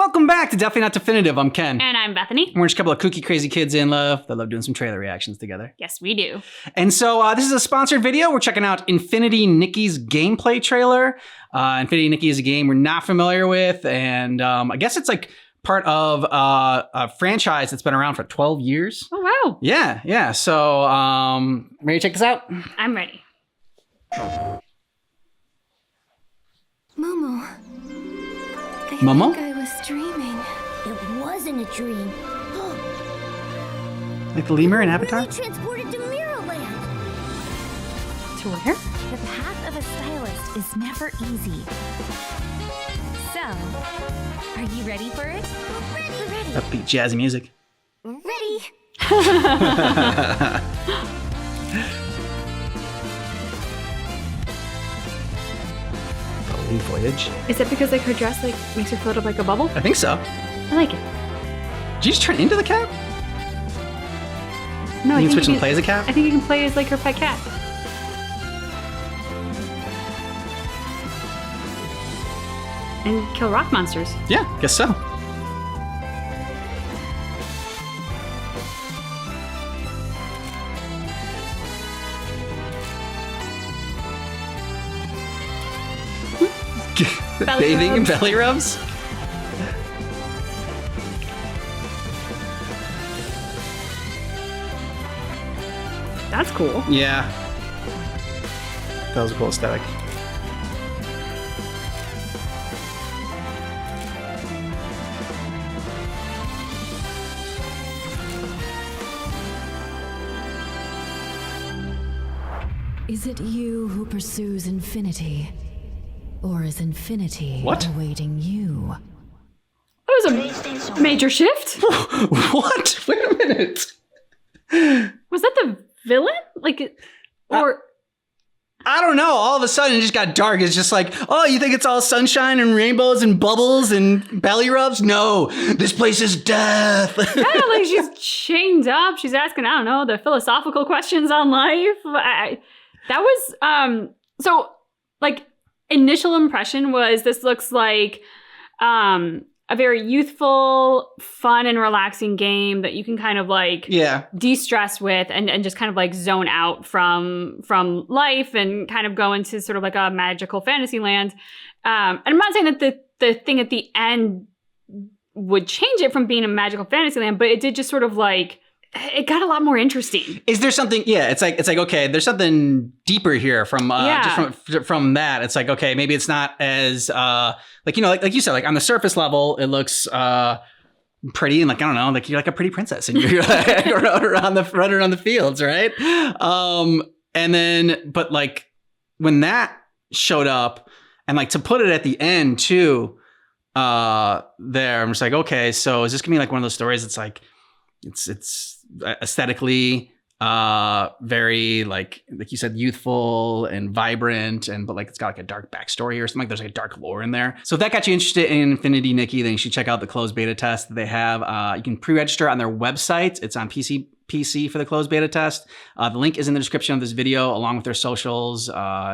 Welcome back to Definitely Not Definitive. I'm Ken. And I'm Bethany. We're just a couple of kooky, crazy kids in love that love doing some trailer reactions together. Yes, we do. And so this is a sponsored video. We're checking out Infinity Nikki's gameplay trailer. Infinity Nikki is a game we're not familiar with. And I guess it's like part of a franchise that's been around for 12 years. Oh, wow. Yeah. So ready to check this out? I'm ready. Momo. Momo? I think I was dreaming. It wasn't a dream. Like the lemur in Avatar? Really transported to Mirrorland. To where? The path of a stylist is never easy. So, are you ready for it? We're ready. Upbeat jazzy music. Ready. The leaf voyage. Is it because like her dress like makes her float up like a bubble? I think so. I like it. Did you just turn into the cat? No, You can switch and play as a cat? I think you can play as like her pet cat. And kill rock monsters. Yeah, guess so. Bathing and belly rubs? That's cool. Yeah. That was a cool aesthetic. Is it you who pursues infinity? Or is infinity What? awaiting you? That was a major shift. What? Wait a minute. Was that the villain? Like, or I don't know. All of a sudden it just got dark. It's just like, oh, you think it's all sunshine and rainbows and bubbles and belly rubs? No, this place is death. yeah, like she's chained up. She's asking, I don't know, the philosophical questions on life. That was so like initial impression was this looks like a very youthful, fun and relaxing game that you can kind of like de-stress with and just kind of like zone out from life and kind of go into sort of like a magical fantasy land. And I'm not saying that the thing at the end would change it from being a magical fantasy land, but it did just sort of like, it got a lot more interesting. Is there something? Yeah, it's like okay, there's something deeper here from just from that. It's like, okay, maybe it's not as like you said, like on the surface level, it looks pretty and like I don't know, like you're like a pretty princess and you're like running around the fields, right? And then but like when that showed up and like to put it at the end too, there I'm just like, okay, so is this gonna be like one of those stories? It's like it's aesthetically very like you said, youthful and vibrant, but like it's got like a dark backstory or something. Like there's like a dark lore in there. So if that got you interested in Infinity Nikki, then you should check out the closed beta test that they have. You can pre-register on their website. It's on PC for the closed beta test. The link is in the description of this video, along with their socials,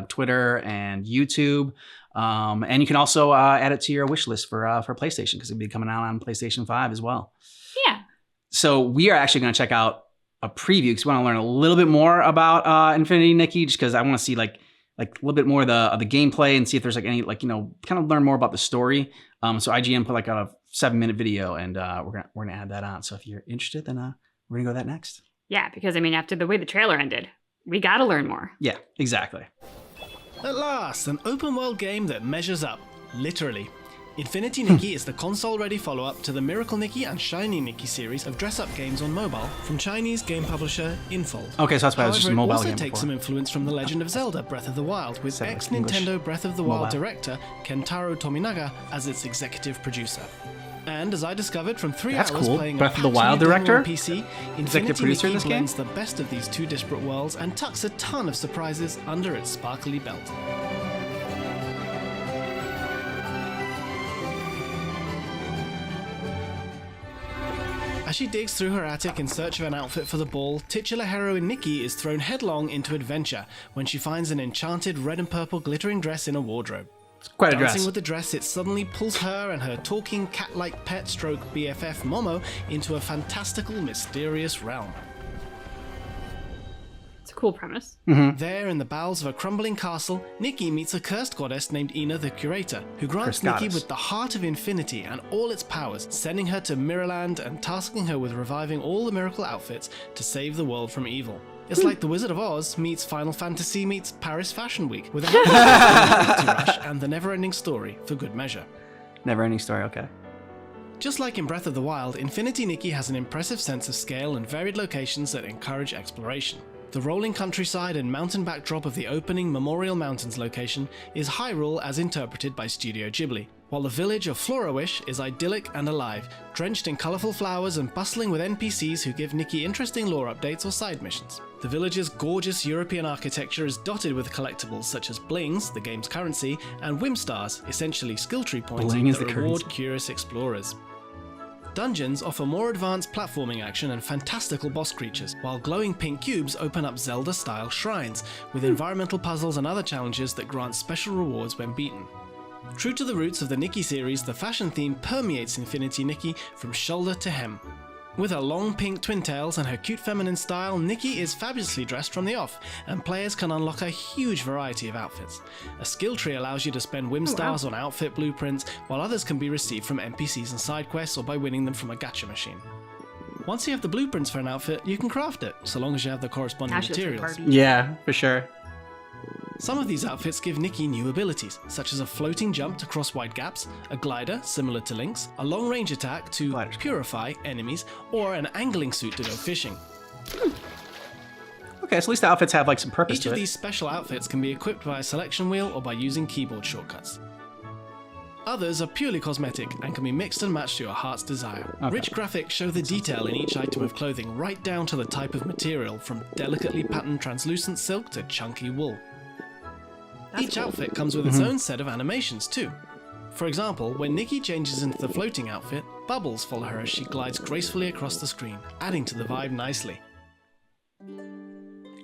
Twitter and YouTube. And you can also add it to your wish list for PlayStation because it'll be coming out on PlayStation 5 as well. Yeah. So we are actually going to check out a preview because we want to learn a little bit more about Infinity Nikki, just because I want to see like a little bit more of the gameplay and see if there's like any kind of learn more about the story. So IGN put like out a 7-minute video, and we're gonna add that on. So if you're interested, then we're gonna go that next. Yeah, because I mean, after the way the trailer ended, we got to learn more. Yeah, exactly. At last, an open world game that measures up, literally. Infinity Nikki is the console-ready follow-up to the Miracle Nikki and Shiny Nikki series of dress-up games on mobile from Chinese game publisher Infold. Okay, so that's why it was just a mobile game it also takes some influence from The Legend of Zelda Breath of the Wild, with ex-Nintendo Breath of the Wild director Kentaro Tominaga as its executive producer. And as I discovered from 3 hours playing Breath of the Wild director? on PC, Executive producer in this game? blends the best of these two disparate worlds and tucks a ton of surprises under its sparkly belt. As she digs through her attic in search of an outfit for the ball, titular heroine Nikki is thrown headlong into adventure when she finds an enchanted red and purple glittering dress in a wardrobe. It's quite a Dancing dress. with the dress, it suddenly pulls her and her talking cat-like pet stroke BFF Momo into a fantastical, mysterious realm. It's a cool premise. There, in the bowels of a crumbling castle, Nikki meets a cursed goddess named Ina the Curator, who grants Cursed Nikki goddess. with the heart of infinity and all its powers, sending her to Mirrorland and tasking her with reviving all the miracle outfits to save the world from evil. It's like The Wizard of Oz meets Final Fantasy meets Paris Fashion Week, with a happy rush and the never-ending story for good measure. Never-ending story, okay. Just like in Breath of the Wild, Infinity Nikki has an impressive sense of scale and varied locations that encourage exploration. The rolling countryside and mountain backdrop of the opening Memorial Mountains location is Hyrule as interpreted by Studio Ghibli, while the village of Florawish is idyllic and alive, drenched in colourful flowers and bustling with NPCs who give Nikki interesting lore updates or side missions. The village's gorgeous European architecture is dotted with collectibles such as blings, the game's currency, and whim stars, essentially skill tree points Bling is that the reward currency. curious explorers. Dungeons offer more advanced platforming action and fantastical boss creatures, while glowing pink cubes open up Zelda-style shrines, with environmental puzzles and other challenges that grant special rewards when beaten. True to the roots of the Nikki series, the fashion theme permeates Infinity Nikki from shoulder to hem. With her long pink twin tails and her cute feminine style, Nikki is fabulously dressed from the off, and players can unlock a huge variety of outfits. A skill tree allows you to spend whim stars on outfit blueprints, while others can be received from NPCs and side quests or by winning them from a gacha machine. Once you have the blueprints for an outfit, you can craft it, so long as you have the corresponding Actually, it's a materials. party. Yeah, for sure. Some of these outfits give Nikki new abilities, such as a floating jump to cross wide gaps, a glider similar to Link's, a long range attack to Gliders. purify enemies, or an angling suit to go fishing. Okay, so at least the outfits have like some purpose Each to of it. these special outfits can be equipped by a selection wheel or by using keyboard shortcuts. Others are purely cosmetic and can be mixed and matched to your heart's desire. Okay. Rich graphics show the detail in each item of clothing right down to the type of material, from delicately patterned translucent silk to chunky wool. Each outfit comes with its own set of animations too. For example, when Nikki changes into the floating outfit, bubbles follow her as she glides gracefully across the screen, adding to the vibe nicely.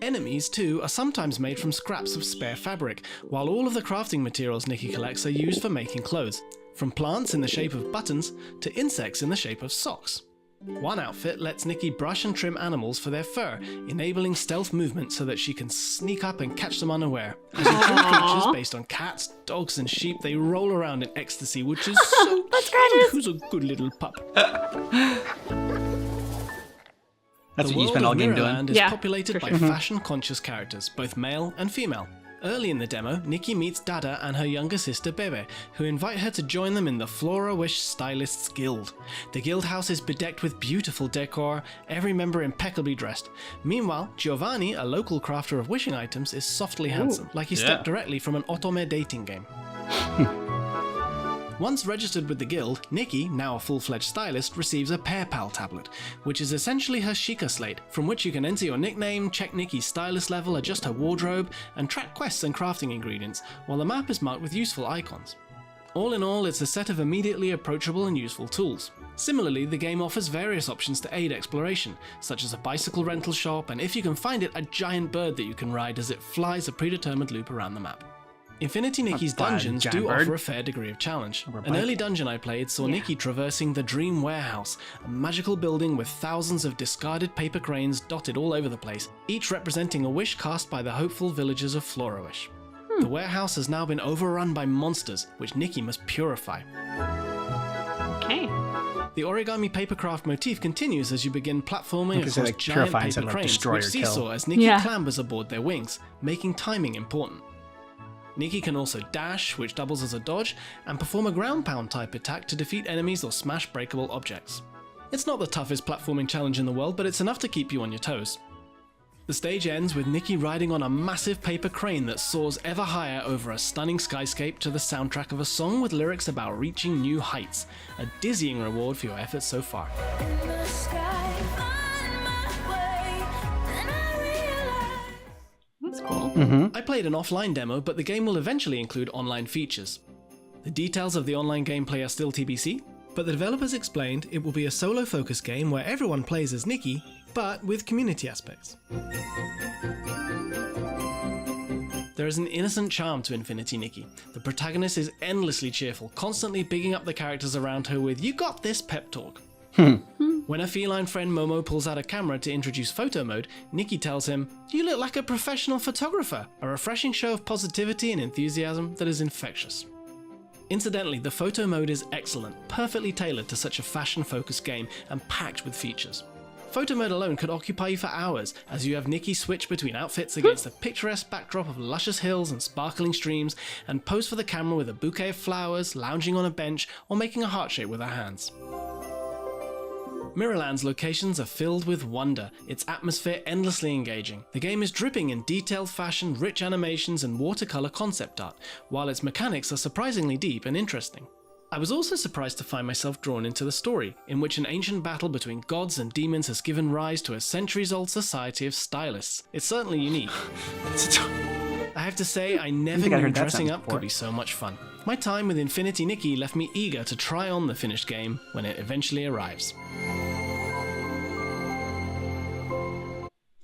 Enemies, too, are sometimes made from scraps of spare fabric, while all of the crafting materials Nikki collects are used for making clothes, from plants in the shape of buttons to insects in the shape of socks. One outfit lets Nikki brush and trim animals for their fur, enabling stealth movement so that she can sneak up and catch them unaware. As you trim creatures based on cats, dogs, and sheep, they roll around in ecstasy, which is so cute. Who's a good little pup? That's The what you world spend all of game doing. Mirrorland is Yeah, populated for by sure. fashion-conscious characters, both male and female. Early in the demo, Nikki meets Dada and her younger sister Bebe, who invite her to join them in the Florawish Stylists Guild. The guild house is bedecked with beautiful decor, every member impeccably dressed. Meanwhile, Giovanni, a local crafter of wishing items, is softly handsome, like he stepped directly from an otome dating game. Once registered with the guild, Nikki, now a full-fledged stylist, receives a Pair Pal tablet, which is essentially her Sheikah slate, from which you can enter your nickname, check Nikki's stylist level, adjust her wardrobe, and track quests and crafting ingredients, while the map is marked with useful icons. All in all, it's a set of immediately approachable and useful tools. Similarly, the game offers various options to aid exploration, such as a bicycle rental shop, and if you can find it, a giant bird that you can ride as it flies a predetermined loop around the map. Infinity Nikki's Fly a dungeons giant do bird. offer a fair degree of challenge. Over a An bike. early dungeon I played saw Nikki traversing the Dream Warehouse, a magical building with thousands of discarded paper cranes dotted all over the place, each representing a wish cast by the hopeful villagers of Florawish. The warehouse has now been overrun by monsters, which Nikki must purify. Okay. The origami papercraft motif continues as you begin platforming Because they, across like, giant purify paper instead of, like, cranes, destroy which or kill. seesaw as Nikki Yeah. clambers aboard their wings, making timing important. Nikki can also dash, which doubles as a dodge, and perform a ground pound type attack to defeat enemies or smash breakable objects. It's not the toughest platforming challenge in the world, but it's enough to keep you on your toes. The stage ends with Nikki riding on a massive paper crane that soars ever higher over a stunning skyscape to the soundtrack of a song with lyrics about reaching new heights, a dizzying reward for your efforts so far. That's cool. I played an offline demo, but the game will eventually include online features. The details of the online gameplay are still TBC, but the developers explained it will be a solo-focused game where everyone plays as Nikki, but with community aspects. There is an innocent charm to Infinity Nikki. The protagonist is endlessly cheerful, constantly bigging up the characters around her with "you got this" pep talk. When her feline friend Momo pulls out a camera to introduce photo mode, Nikki tells him, "You look like a professional photographer," a refreshing show of positivity and enthusiasm that is infectious. Incidentally, the photo mode is excellent, perfectly tailored to such a fashion-focused game and packed with features. Photo mode alone could occupy you for hours, as you have Nikki switch between outfits against a picturesque backdrop of luscious hills and sparkling streams, and pose for the camera with a bouquet of flowers, lounging on a bench, or making a heart shape with her hands. Mirrorland's locations are filled with wonder, its atmosphere endlessly engaging. The game is dripping in detailed fashion, rich animations, and watercolor concept art, while its mechanics are surprisingly deep and interesting. I was also surprised to find myself drawn into the story, in which an ancient battle between gods and demons has given rise to a centuries-old society of stylists. It's certainly unique. I have to say, I never knew dressing up could be so much fun. My time with Infinity Nikki left me eager to try on the finished game when it eventually arrives.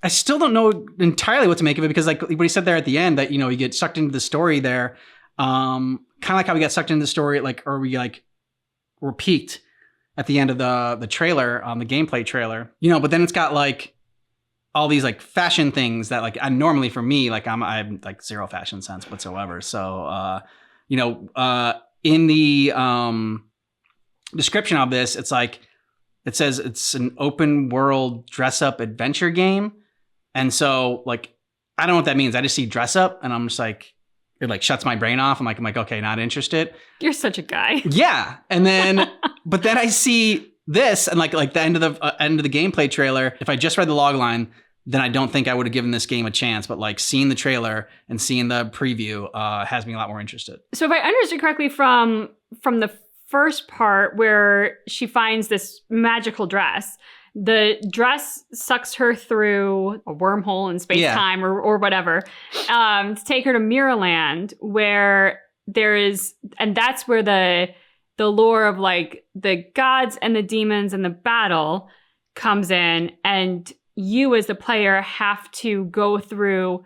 I still don't know entirely what to make of it, because like what he said there at the end, that, you know, you get sucked into the story there. Kind of like how we got sucked into the story, like, or we like were peaked at the end of the trailer, the gameplay trailer, you know, but then it's got like all these like fashion things that like normally for me, like I have like zero fashion sense whatsoever. So, you know, in the description of this, it's like, it says it's an open world dress up adventure game. And so like, I don't know what that means. I just see dress up and I'm just like, it like shuts my brain off. I'm like, okay, not interested. You're such a guy. Yeah. And then, but then I see this and like the end of the gameplay trailer. If I just read the log line, then I don't think I would have given this game a chance. But like seeing the trailer and seeing the preview has me a lot more interested. So if I understood correctly from the first part where she finds this magical dress, the dress sucks her through a wormhole in space-time or whatever to take her to Mirrorland, where there is, and that's where the lore of like the gods and the demons and the battle comes in, and you as the player have to go through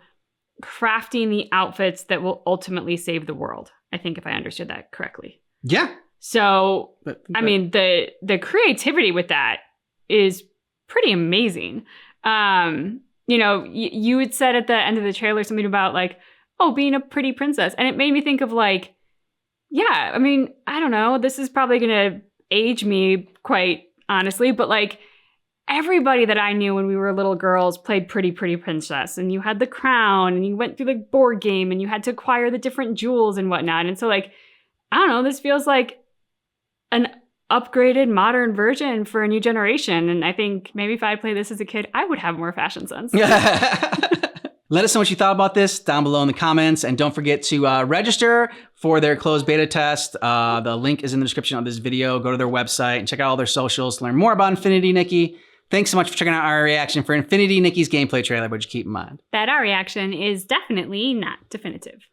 crafting the outfits that will ultimately save the world. I think if I understood that correctly. Yeah. So, I mean, the creativity with that is pretty amazing. You know, you had said at the end of the trailer something about like, oh, being a pretty princess. And it made me think of like, yeah, I mean, I don't know. This is probably going to age me quite honestly, but like everybody that I knew when we were little girls played Pretty Princess, and you had the crown and you went through the board game and you had to acquire the different jewels and whatnot. And so like, I don't know, this feels like an upgraded modern version for a new generation. And I think maybe if I played this as a kid, I would have more fashion sense. Let us know what you thought about this down below in the comments. And don't forget to register for their closed beta test. The link is in the description of this video. Go to their website and check out all their socials to learn more about Infinity Nikki. Thanks so much for checking out our reaction for Infinity Nikki's gameplay trailer, but just keep in mind that our reaction is definitely not definitive.